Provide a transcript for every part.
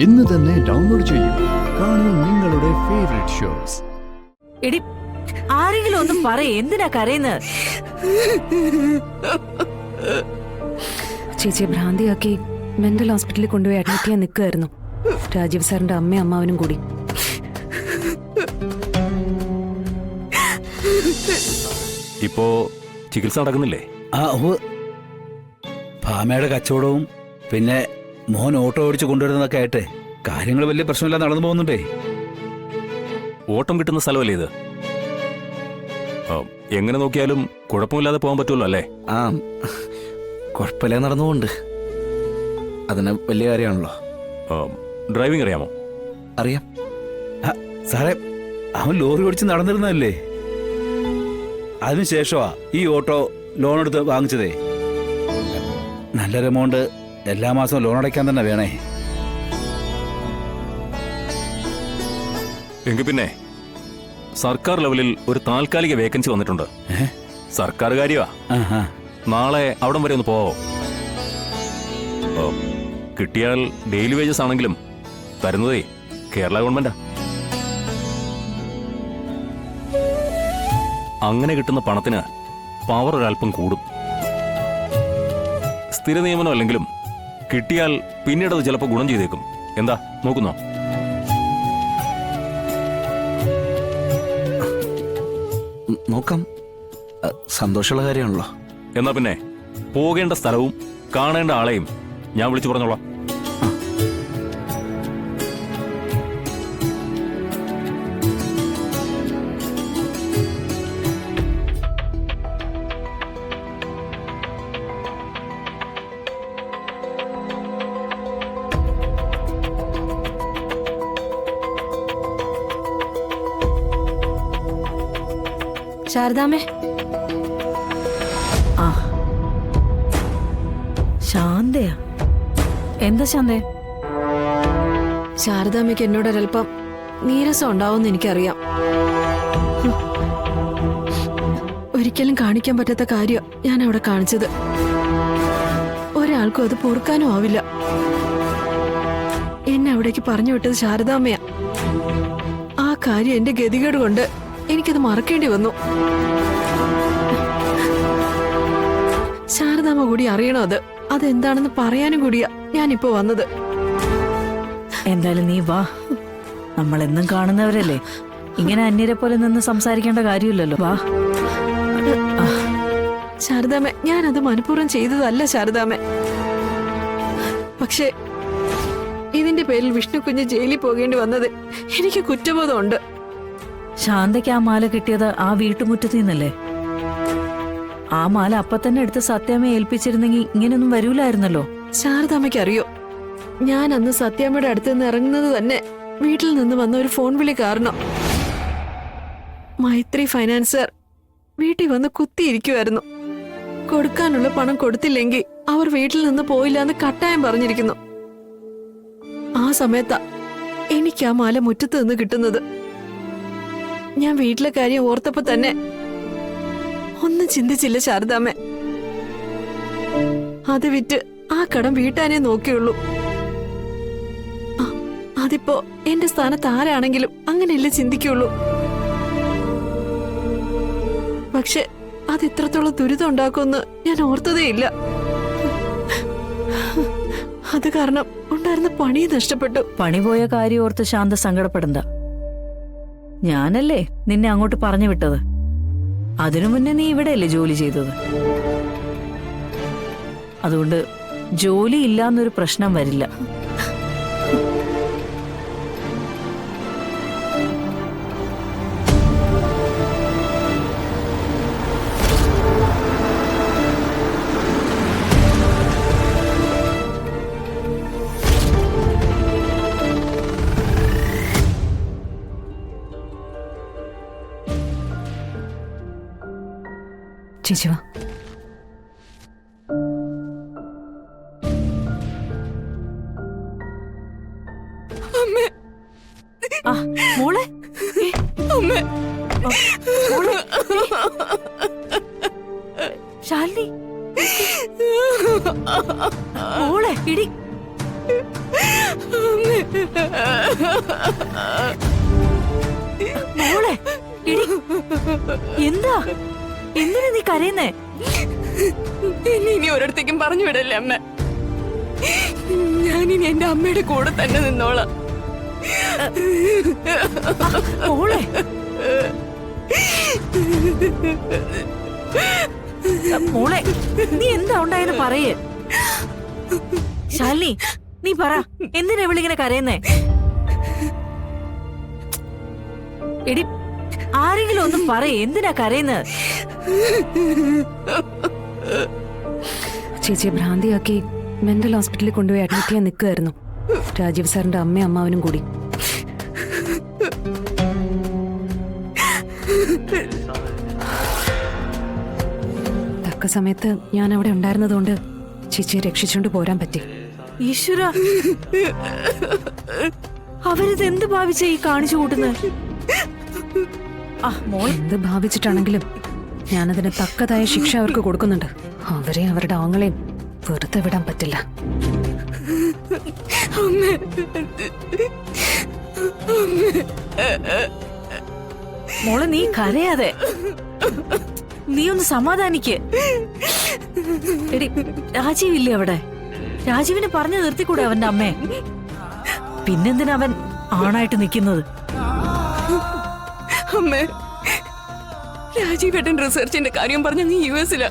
ഇന്ന് തന്നെ ഡൗൺലോഡ് ചെയ്യൂ. കാണൂ നിങ്ങളുടെ ഫേവറേറ്റ് ഷോസ്. എടി, ആരെങ്കിലും ഒന്നും പറയേ, എന്തിനാ കരയുന്നത്? ചേച്ചിയെ ഭ്രാന്തിയാക്കി മെന്റൽ ഹോസ്പിറ്റലിൽ കൊണ്ടുപോയി അഡ്മിറ്റ് ചെയ്യാൻ നിൽക്കുകയായിരുന്നു രാജീവ് സാറിന്റെ അമ്മയും അമ്മാവനും കൂടി. ഇപ്പോ ചികിത്സ നടക്കുന്നില്ലേ? ഭാമയുടെ കച്ചവടവും പിന്നെ മോൻ ഓട്ടോ ഓടിച്ച് കൊണ്ടുവരുന്നതൊക്കെ ആയിട്ട് കാര്യങ്ങൾ വലിയ പ്രശ്നമില്ലാതെ നടന്നു പോകുന്നുണ്ടേ. ഓട്ടം കിട്ടുന്ന സ്ഥലമല്ലേ ഇത്? എങ്ങനെ നോക്കിയാലും കുഴപ്പമില്ലാതെ പോകാൻ പറ്റുമല്ലോ അല്ലേ? ആ, കുഴപ്പമില്ല, നടന്നുപോണ്ട്. അതിന് വലിയ കാര്യമാണല്ലോ. ഡ്രൈവിംഗ് അറിയാമോ? അറിയാം. സാറേ, അവൻ ലോറി ഓടിച്ച് നടന്നിരുന്നതല്ലേ, അതിനുശേഷമാ ഈ ഓട്ടോ ലോൺ എടുത്ത് വാങ്ങിച്ചതേ. നല്ലൊരു എമൗണ്ട് എല്ലാ മാസവും ലോൺ അടയ്ക്കാൻ തന്നെ വേണേ. എങ്കിൽ പിന്നെ സർക്കാർ ലെവലിൽ ഒരു താൽക്കാലിക വേക്കൻസി വന്നിട്ടുണ്ട്. സർക്കാർ കാര്യമാ. നാളെ അവിടം വരെ ഒന്ന് പോവോ? കിട്ടിയാൽ ഡെയിലി വേജസ് ആണെങ്കിലും തരുന്നതേ കേരള ഗവൺമെന്റാ. അങ്ങനെ കിട്ടുന്ന പണത്തിന് പവർ ഒരല്പം കൂടും. സ്ഥിര നിയമനം അല്ലെങ്കിലും കിട്ടിയാൽ പിന്നീട് അത് ചിലപ്പോൾ ഗുണം ചെയ്തേക്കും. എന്താ, നോക്കുന്നോ? നോക്കാം, സന്തോഷമുള്ള കാര്യമാണല്ലോ. എന്നാ പിന്നെ പോകേണ്ട സ്ഥലവും കാണേണ്ട ആളെയും ഞാൻ വിളിച്ചു പറഞ്ഞോളാം. ശാരദാമ്മേ. ആ, ശാന്തയാ? എന്താ ശാന്തേ? ശാരദാമ്മയ്ക്ക് എന്നോടൊരൽപ്പം നീരസം ഉണ്ടാവുമെന്ന് എനിക്കറിയാം. ഒരിക്കലും കാണിക്കാൻ പറ്റാത്ത കാര്യം ഞാൻ അവിടെ കാണിച്ചത്. ഒരാൾക്കും അത് പൊറുക്കാനും ആവില്ല. എന്നെ അവിടേക്ക് പറഞ്ഞു വിട്ടത് ശാരദാമ്മയാ. ആ കാര്യം എന്റെ ഗതികേട് കൊണ്ട് എനിക്കത് മറക്കേണ്ടി വന്നു. ശാരദാമ്മ കൂടി അറിയണോ അതെന്താണെന്ന് പറയാനും കൂടിയാ ഞാനിപ്പോ വന്നത്. എന്തായാലും നീ വാ, നമ്മളെന്നും കാണുന്നവരല്ലേ, ഇങ്ങനെ അന്യരെ പോലെ നിന്ന് സംസാരിക്കേണ്ട കാര്യമില്ലല്ലോ. വാ. ശാരദാമ്മ, ഞാനത് മനഃപൂർവ്വം ചെയ്തതല്ല ശാരദാമ്മ. പക്ഷേ ഇതിന്റെ പേരിൽ വിഷ്ണു കുഞ്ഞ് ജയിലിൽ പോകേണ്ടി വന്നത് എനിക്ക് കുറ്റബോധമുണ്ട്. ശാന്തയ്ക്ക് ആ മാല കിട്ടിയത് ആ വീട്ടുമുറ്റത്ത് നിന്നല്ലേ? ആ മാല അപ്പൊ തന്നെ എടുത്ത് സത്യാമ്മയെ ഏൽപ്പിച്ചിരുന്നെങ്കിൽ ഇങ്ങനെയൊന്നും വരൂലായിരുന്നല്ലോ. ശാരദാമ്മയ്ക്ക് അറിയോ, ഞാൻ അന്ന് സത്യാമ്മയുടെ അടുത്ത് നിന്ന് ഇറങ്ങുന്നത് തന്നെ വീട്ടിൽ നിന്ന് വന്ന ഒരു ഫോൺ വിളി കാരണം. മൈത്രി ഫൈനാൻസർ വീട്ടിൽ വന്ന് കുത്തിയിരിക്കുമായിരുന്നു. കൊടുക്കാനുള്ള പണം കൊടുത്തില്ലെങ്കിൽ അവർ വീട്ടിൽ നിന്ന് പോയില്ല എന്ന് കട്ടായം പറഞ്ഞിരിക്കുന്നു. ആ സമയത്താ എനിക്ക് ആ മാല മുറ്റത്ത് നിന്ന് കിട്ടുന്നത്. ഞാൻ വീട്ടിലെ കാര്യം ഓർത്തപ്പോ തന്നെ ഒന്നും ചിന്തിച്ചില്ല ശാരദാമ്മ. അത് വിറ്റ് ആ കടം വീട്ടാനേ നോക്കിയുള്ളൂ. അതിപ്പോ എന്റെ സ്ഥാനത്ത് ആരാണെങ്കിലും അങ്ങനെയല്ലേ ചിന്തിക്കുള്ളൂ. പക്ഷെ അത് ഇത്രത്തോളം ദുരിതം ഉണ്ടാക്കുമെന്ന് ഞാൻ ഓർത്തതേയില്ല. അത് കാരണം ഉണ്ടായിരുന്ന പണി നഷ്ടപ്പെട്ടു. പണി പോയ കാര്യം ഓർത്ത് ശാന്ത സങ്കടപ്പെടണ്ട. ഞാനല്ലേ നിന്നെ അങ്ങോട്ട് പറഞ്ഞു വിട്ടത്. അതിനു മുന്നേ നീ ഇവിടെയല്ലേ ജോലി ചെയ്തത്. അതുകൊണ്ട് ജോലി ഇല്ലാന്നൊരു പ്രശ്നം വരില്ല. ചേച്ചി വാ. മോളെ, ശാലിനി, മോളെ ഇടി. മോളെ എടി, എന്താ എന്തിനാ നീ കരയുന്നേ? എന്നെ ഇനി ഒരിടത്തേക്കും പറഞ്ഞു വിടല്ലേ അമ്മ. ഞാനിനി എന്റെ അമ്മയുടെ കൂടെ തന്നെ നിന്നോളാം. മോളെ മോളെ നീ എന്താ ഉണ്ടായെന്ന് പറയേ. ശാലിനി നീ പറ, എന്തിനാ ഇവളിങ്ങനെ കരയുന്നേ? എടി ആരെങ്കിലും ഒന്ന് പറയേ, എന്തിനാ കരയുന്നത്? ചേച്ചിയെ ഭ്രാന്തിയാക്കി മെന്റൽ ഹോസ്പിറ്റലിൽ കൊണ്ടുപോയി അഡ്മിറ്റ് ചെയ്യാൻ നിൽക്കുകയായിരുന്നു രാജീവ് സാറിന്റെ അമ്മയും അമ്മാവനും കൂടി. തക്ക സമയത്ത് ഞാൻ അവിടെ ഉണ്ടായിരുന്നതുകൊണ്ട് ചേച്ചിയെ രക്ഷിച്ചുകൊണ്ട് പോരാൻ പറ്റി. ഈശ്വര, അവരിത് എന്ത് ഭാവിച്ച ഈ കാണിച്ചു കൂട്ടുന്നത്? ആ മോൾ എന്ത് ഭാവിച്ചിട്ടാണെങ്കിലും ഞാനതിന് തക്കതായ ശിക്ഷ അവർക്ക് കൊടുക്കുന്നുണ്ട്. അവരെ അവരുടെ ആങ്ങളെയും വെറുതെ വിടാൻ പറ്റില്ല. മോളെ നീ കരയാതെ, നീ ഒന്ന് സമാധാനിക്ക്. എടി രാജീവില്ലേ അവിടെ? രാജീവിനെ പറഞ്ഞു നിർത്തിക്കൂടെ അവന്റെ അമ്മയെ? പിന്നെന്തിനാ അവൻ ആണായിട്ട് നിൽക്കുന്നത്? അമ്മേ, രാജീവേട്ടൻ റിസർച്ചിന്റെ കാര്യം പറഞ്ഞ നീ യുഎസിലാ.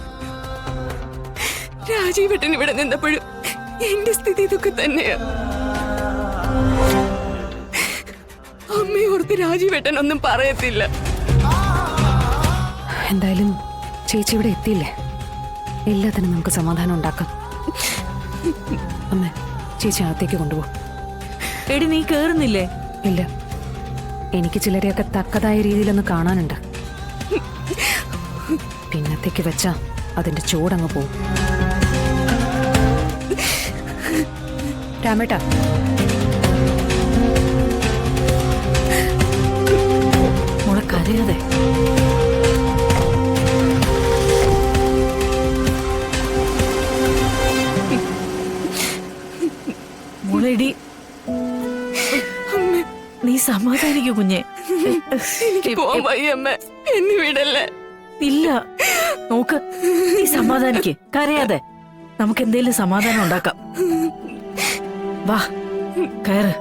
രാജീവേട്ടൻ ഇവിടെ നിന്നപ്പോഴും എന്റെ സ്ഥിതി ഇതൊക്കെ തന്നെയാ. അമ്മയെ ഓർത്ത് രാജീവേട്ടൻ ഒന്നും പറയത്തില്ല. എന്തായാലും ചേച്ചി ഇവിടെ എത്തിയില്ലേ, എല്ലാത്തിനും നമുക്ക് സമാധാനം ഉണ്ടാക്കാം. അമ്മ, ചേച്ചി അകത്തേക്ക് കൊണ്ടുപോ. എടി നീ കേറുന്നില്ലേ? ഇല്ല, എനിക്ക് ചിലരെയൊക്കെ തക്കതായ രീതിയിലൊന്ന് കാണാനുണ്ട്. പിന്നത്തേക്ക് വെച്ചാ അതിന്റെ ചൂടങ്ങ് പോവും. രാമേട്ടാ, മോളെ കരയാതെ. മോളെടി നീ സമാധാനിക്കൂ കുഞ്ഞെ. പോവാൻ വയ്യ അമ്മ, എന്നെ വിടല്ലേ. ഇല്ല നോക്ക്, നീ സമാധാനിക്ക്, കരയാതെ. നമുക്ക് എന്തേലും സമാധാനം ഉണ്ടാക്കാം. വാ കയറ്.